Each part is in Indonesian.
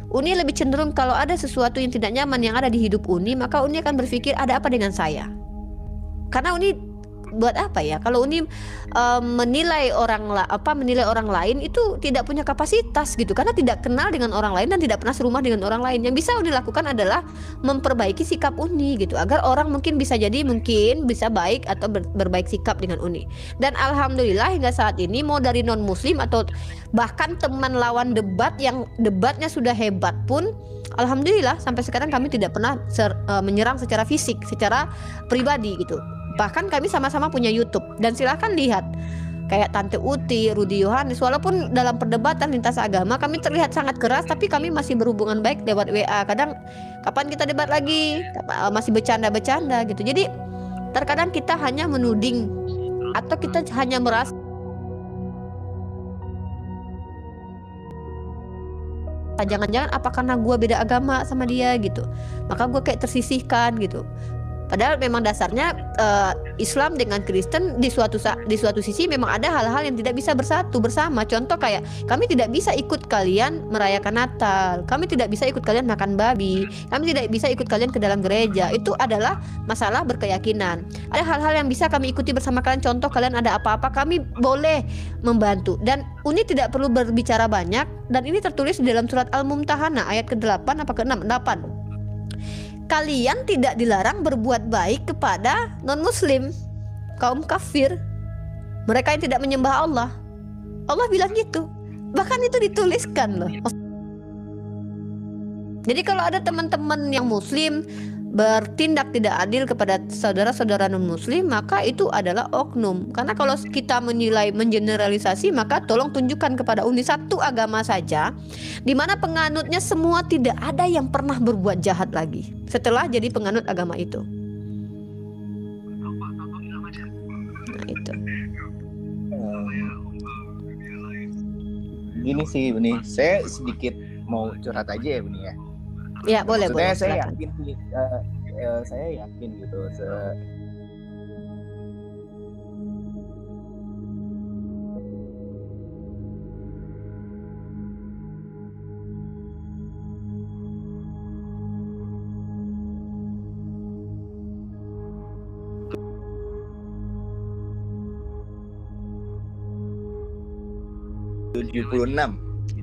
Uni lebih cenderung kalau ada sesuatu yang tidak nyaman yang ada di hidup Uni, maka Uni akan berpikir ada apa dengan saya. Karena Uni buat apa ya? Kalau Uni menilai orang lain itu tidak punya kapasitas gitu, karena tidak kenal dengan orang lain dan tidak pernah serumah dengan orang lain. Yang bisa Uni lakukan adalah memperbaiki sikap Uni gitu, agar orang mungkin bisa baik atau berbaik sikap dengan Uni. Dan alhamdulillah hingga saat ini mau dari non muslim atau bahkan teman lawan debat yang debatnya sudah hebat pun, alhamdulillah sampai sekarang kami tidak pernah menyerang secara fisik, secara pribadi gitu. Bahkan kami sama-sama punya YouTube, dan silahkan lihat kayak Tante Uti, Rudy Yohanes, walaupun dalam perdebatan lintas agama kami terlihat sangat keras, tapi kami masih berhubungan baik lewat WA. Kadang kapan kita debat lagi, masih bercanda-bercanda gitu. Jadi terkadang kita hanya menuding atau kita hanya merasa jangan-jangan apa karena gue beda agama sama dia gitu, maka gue kayak tersisihkan gitu. Padahal memang dasarnya Islam dengan Kristen di suatu sisi memang ada hal-hal yang tidak bisa bersatu bersama. Contoh kayak kami tidak bisa ikut kalian merayakan Natal, kami tidak bisa ikut kalian makan babi, kami tidak bisa ikut kalian ke dalam gereja. Itu adalah masalah berkeyakinan. Ada hal-hal yang bisa kami ikuti bersama kalian. Contoh kalian ada apa-apa, kami boleh membantu. Dan Uni tidak perlu berbicara banyak, dan ini tertulis di dalam surat Al-Mumtahanah ayat ke-8 apa ke-6? 8. Kalian tidak dilarang berbuat baik kepada non-muslim, kaum kafir, mereka yang tidak menyembah Allah. Allah bilang gitu. Bahkan itu dituliskan loh. Jadi kalau ada teman-teman yang muslim bertindak tidak adil kepada saudara-saudara non-muslim, maka itu adalah oknum. Karena kalau kita menilai, mengeneralisasi, maka tolong tunjukkan kepada Uni satu agama saja di mana penganutnya semua tidak ada yang pernah berbuat jahat lagi setelah jadi penganut agama itu. Nah itu. Gini sih Uni, saya sedikit mau curhat aja ya Uni ya. Ya boleh. Saya yakin sih, saya yakin gitu.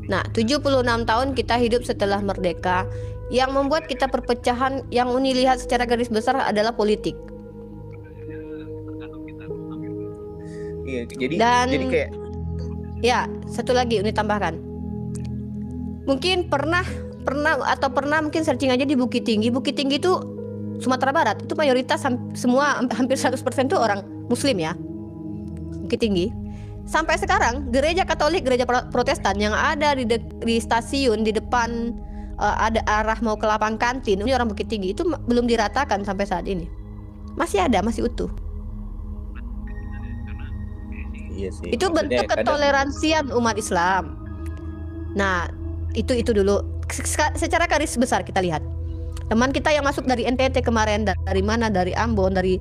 Nah, 76 tahun kita hidup setelah merdeka. Yang membuat kita perpecahan yang Uni lihat secara garis besar adalah politik. Iya, jadi kayak ya, satu lagi Uni tambahkan. Mungkin pernah mungkin searching aja di Bukit Tinggi. Bukit Tinggi itu Sumatera Barat, itu mayoritas semua hampir 100% itu orang muslim ya. Bukit Tinggi. Sampai sekarang gereja Katolik, gereja Protestan yang ada di stasiun di depan ada arah mau ke lapang kantin, ini orang Bukit Tinggi, itu belum diratakan sampai saat ini. Masih ada, masih utuh. Iya sih. Itu bentuk ketoleransian umat Islam. Nah, itu dulu. Secara garis besar kita lihat. Teman kita yang masuk dari NTT kemarin, dari mana? Dari Ambon, dari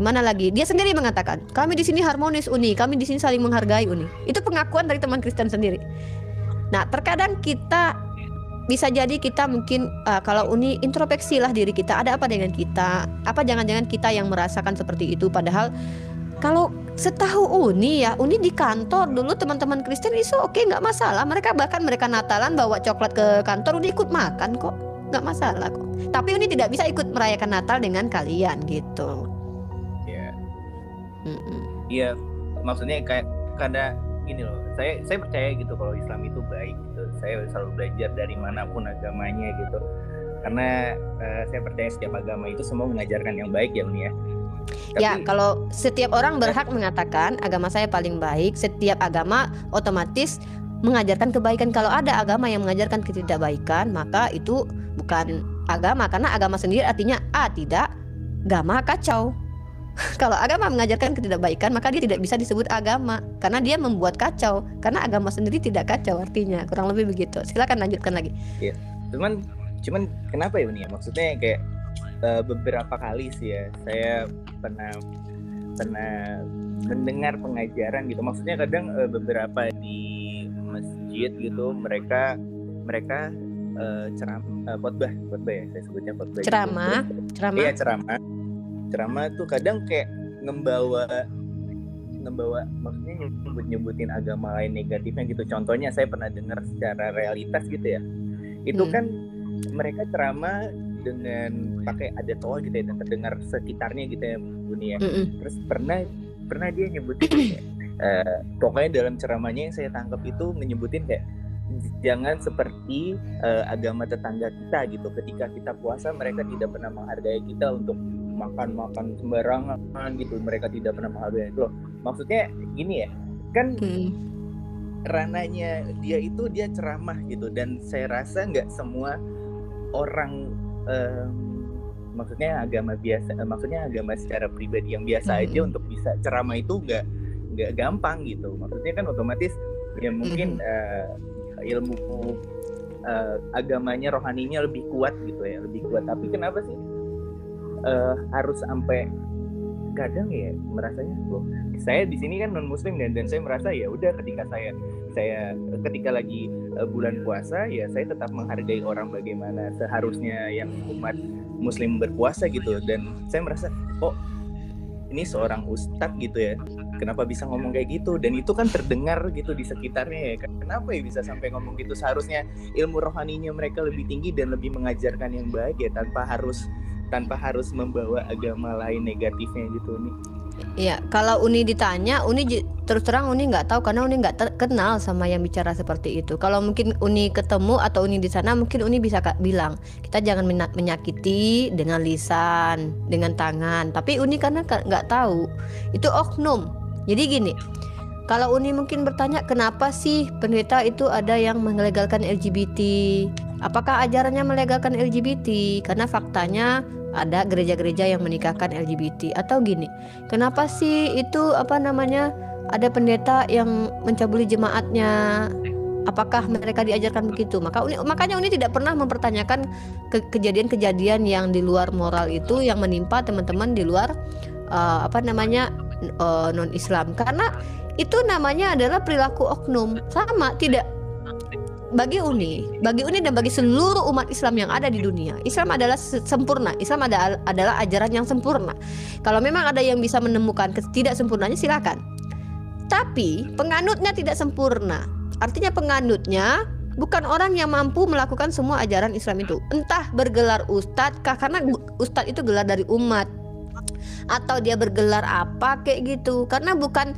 mana lagi? Dia sendiri mengatakan, kami di sini harmonis Uni, kami di sini saling menghargai Uni. Itu pengakuan dari teman Kristen sendiri. Nah, terkadang bisa jadi kita mungkin kalau Uni introspeksilah diri kita, ada apa dengan kita? Apa jangan-jangan kita yang merasakan seperti itu? Padahal kalau setahu Uni ya, Uni di kantor dulu teman-teman Kristen itu oke, nggak masalah. Mereka Natalan bawa coklat ke kantor, Uni ikut makan kok, nggak masalah kok. Tapi Uni tidak bisa ikut merayakan Natal dengan kalian gitu. Iya. Iya, maksudnya kayak karena gini loh, saya percaya gitu kalau Islam itu baik gitu. Saya selalu belajar dari manapun agamanya gitu. Karena saya percaya setiap agama itu semua mengajarkan yang baik ya Uni ya. Ya, kalau setiap orang berhak mengatakan agama saya paling baik, setiap agama otomatis mengajarkan kebaikan. Kalau ada agama yang mengajarkan ketidakbaikan, maka itu bukan agama, karena agama sendiri artinya tidak agama kacau. Kalau agama mengajarkan ketidakbaikan, maka dia tidak bisa disebut agama karena dia membuat kacau, karena agama sendiri tidak kacau artinya, kurang lebih begitu. Silakan lanjutkan lagi. Iya. Cuman kenapa ya Uni? Maksudnya kayak beberapa kali sih ya saya pernah mendengar pengajaran gitu. Maksudnya kadang beberapa di masjid gitu mereka khotbah ya, saya sebutnya khotbah. Ceramah. Iya, ceramah tuh kadang kayak ngebawa maksudnya nyebutin agama lain negatifnya gitu. Contohnya saya pernah dengar secara realitas gitu ya. Itu kan mereka ceramah dengan pakai ada toa gitu ya, dan terdengar sekitarnya gitu ya bunyi ya. Terus pernah dia nyebutin pokoknya dalam ceramahnya yang saya tangkap itu menyebutin kayak jangan seperti agama tetangga kita gitu. Ketika kita puasa mereka tidak pernah menghargai kita untuk makan sembarangan gitu. Mereka tidak pernah menghargai itu loh. Maksudnya gini ya, kan ranahnya dia ceramah gitu, dan saya rasa nggak semua orang maksudnya agama biasa, maksudnya agama secara pribadi yang biasa aja untuk bisa ceramah itu nggak gampang gitu. Maksudnya kan otomatis ya mungkin ilmu agamanya rohaninya lebih kuat gitu ya, lebih kuat. Tapi kenapa sih harus sampai kadang ya merasanya loh, saya di sini kan non muslim dan saya merasa ya udah ketika saya ketika lagi bulan puasa ya saya tetap menghargai orang bagaimana seharusnya yang umat muslim berpuasa gitu. Dan saya merasa ini seorang ustadz gitu ya, kenapa bisa ngomong kayak gitu, dan itu kan terdengar gitu di sekitarnya ya. Kenapa ya bisa sampai ngomong gitu? Seharusnya ilmu rohaninya mereka lebih tinggi dan lebih mengajarkan yang baik ya, tanpa harus membawa agama lain negatifnya gitu nih. Iya, kalau Uni ditanya, Uni terus terang Uni nggak tahu karena Uni nggak kenal sama yang bicara seperti itu. Kalau mungkin Uni ketemu atau Uni di sana, mungkin Uni bisa bilang kita jangan menyakiti dengan lisan, dengan tangan. Tapi Uni karena nggak tahu, itu oknum. Jadi gini, kalau Uni mungkin bertanya kenapa sih pendeta itu ada yang melegalkan LGBT? Apakah ajarannya melegalkan LGBT? Karena faktanya ada gereja-gereja yang menikahkan LGBT. Atau gini, kenapa sih itu ada pendeta yang mencabuli jemaatnya? Apakah mereka diajarkan begitu? Makanya Uni tidak pernah mempertanyakan kejadian-kejadian yang di luar moral itu yang menimpa teman-teman di luar non-Islam, karena itu namanya adalah perilaku oknum. Sama tidak bagi Uni dan bagi seluruh umat Islam yang ada di dunia. Islam adalah sempurna. Islam adalah ajaran yang sempurna. Kalau memang ada yang bisa menemukan ketidaksempurnaannya silakan. Tapi penganutnya tidak sempurna. Artinya penganutnya bukan orang yang mampu melakukan semua ajaran Islam itu. Entah bergelar ustadz karena ustadz itu gelar dari umat, atau dia bergelar apa kayak gitu. Karena bukan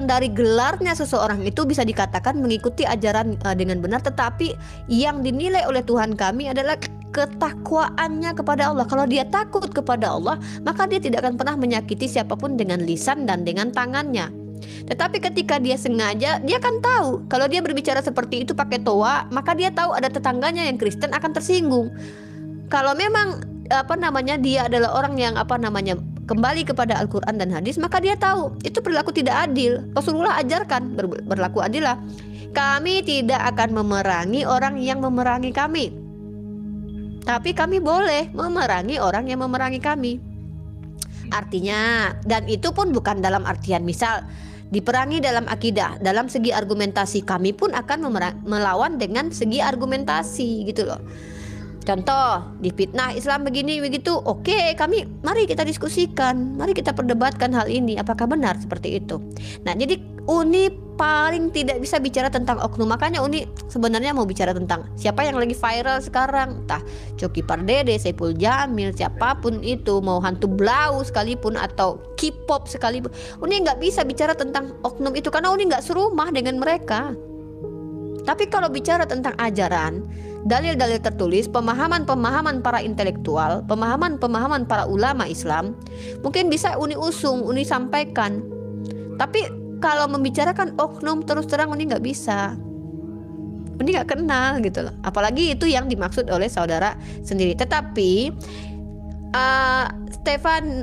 dari gelarnya seseorang itu bisa dikatakan mengikuti ajaran dengan benar, tetapi yang dinilai oleh Tuhan kami adalah ketakwaannya kepada Allah. Kalau dia takut kepada Allah, maka dia tidak akan pernah menyakiti siapapun dengan lisan dan dengan tangannya. Tetapi ketika dia sengaja, dia akan tahu kalau dia berbicara seperti itu pakai toa, maka dia tahu ada tetangganya yang Kristen akan tersinggung. Kalau memang dia adalah orang yang kembali kepada Al-Quran dan hadis, maka dia tahu itu perilaku tidak adil. Rasulullah ajarkan berlaku adillah. Kami tidak akan memerangi orang yang memerangi kami, tapi kami boleh memerangi orang yang memerangi kami. Artinya, dan itu pun bukan dalam artian misal diperangi dalam akidah, dalam segi argumentasi kami pun akan melawan dengan segi argumentasi gitu loh. Contoh, difitnah Islam begini begitu, oke, mari kita diskusikan, mari kita perdebatkan hal ini, apakah benar seperti itu. Nah, jadi Uni paling tidak bisa bicara tentang oknum. Makanya Uni sebenarnya mau bicara tentang siapa yang lagi viral sekarang, entah Coki Pardede, Saiful Jamil, siapapun itu, mau hantu blau sekalipun atau K-pop sekalipun. Uni nggak bisa bicara tentang oknum itu karena Uni nggak serumah dengan mereka. Tapi kalau bicara tentang ajaran, dalil-dalil tertulis, pemahaman-pemahaman para intelektual, pemahaman-pemahaman para ulama Islam, mungkin bisa Uni usung, Uni sampaikan. Tapi kalau membicarakan oknum terus terang Uni nggak bisa. Uni nggak kenal gitu loh. Apalagi itu yang dimaksud oleh saudara sendiri. Tetapi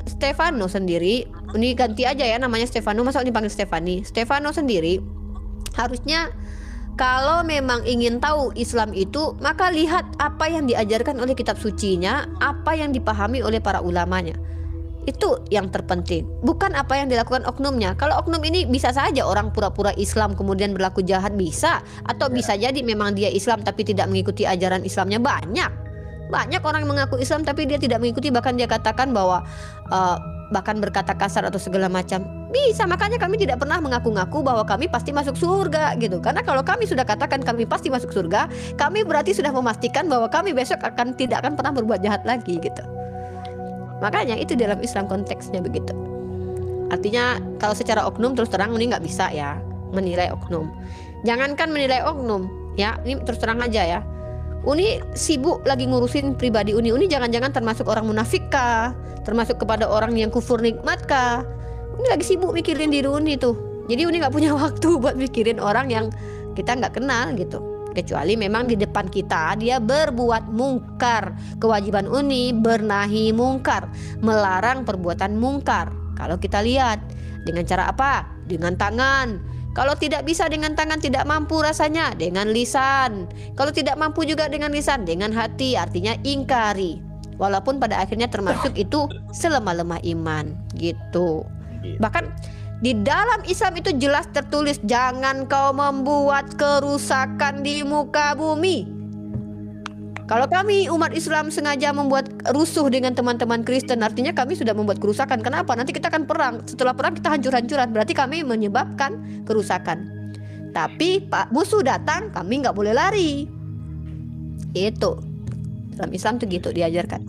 Stefano sendiri, Uni ganti aja ya namanya Stefano, masa Uni panggil Stefani. Stefano sendiri harusnya kalau memang ingin tahu Islam itu, maka lihat apa yang diajarkan oleh kitab sucinya, apa yang dipahami oleh para ulamanya. Itu yang terpenting, bukan apa yang dilakukan oknumnya. Kalau oknum ini bisa saja orang pura-pura Islam kemudian berlaku jahat, bisa. Atau bisa jadi memang dia Islam tapi tidak mengikuti ajaran Islamnya. Banyak orang yang mengaku Islam tapi dia tidak mengikuti, bahkan dia katakan bahwa bahkan berkata kasar atau segala macam. Bisa, makanya kami tidak pernah mengaku-ngaku bahwa kami pasti masuk surga gitu. Karena kalau kami sudah katakan kami pasti masuk surga, kami berarti sudah memastikan bahwa kami besok tidak akan pernah berbuat jahat lagi gitu. Makanya itu dalam Islam konteksnya begitu. Artinya kalau secara oknum terus terang ini nggak bisa ya menilai oknum. Jangankan menilai oknum ya, ini terus terang aja ya. Uni sibuk lagi ngurusin pribadi Uni. Uni jangan-jangan termasuk orang munafik kah? Termasuk kepada orang yang kufur nikmat kah? Uni lagi sibuk mikirin diri Uni tuh. Jadi Uni nggak punya waktu buat mikirin orang yang kita nggak kenal gitu. Kecuali memang di depan kita dia berbuat mungkar. Kewajiban Uni bernahi mungkar, melarang perbuatan mungkar. Kalau kita lihat dengan cara apa? Dengan tangan. Kalau tidak bisa dengan tangan, tidak mampu rasanya, dengan lisan. Kalau tidak mampu juga dengan lisan, dengan hati. Artinya ingkari. Walaupun pada akhirnya termasuk itu selemah-lemah iman gitu. Bahkan di dalam Islam itu jelas tertulis, jangan kau membuat kerusakan di muka bumi. Kalau kami umat Islam sengaja membuat rusuh dengan teman-teman Kristen, artinya kami sudah membuat kerusakan. Kenapa? Nanti kita akan perang. Setelah perang kita hancur-hancuran. Berarti kami menyebabkan kerusakan. Tapi Pak musuh datang, kami nggak boleh lari. Itu dalam Islam tuh gitu diajarkan.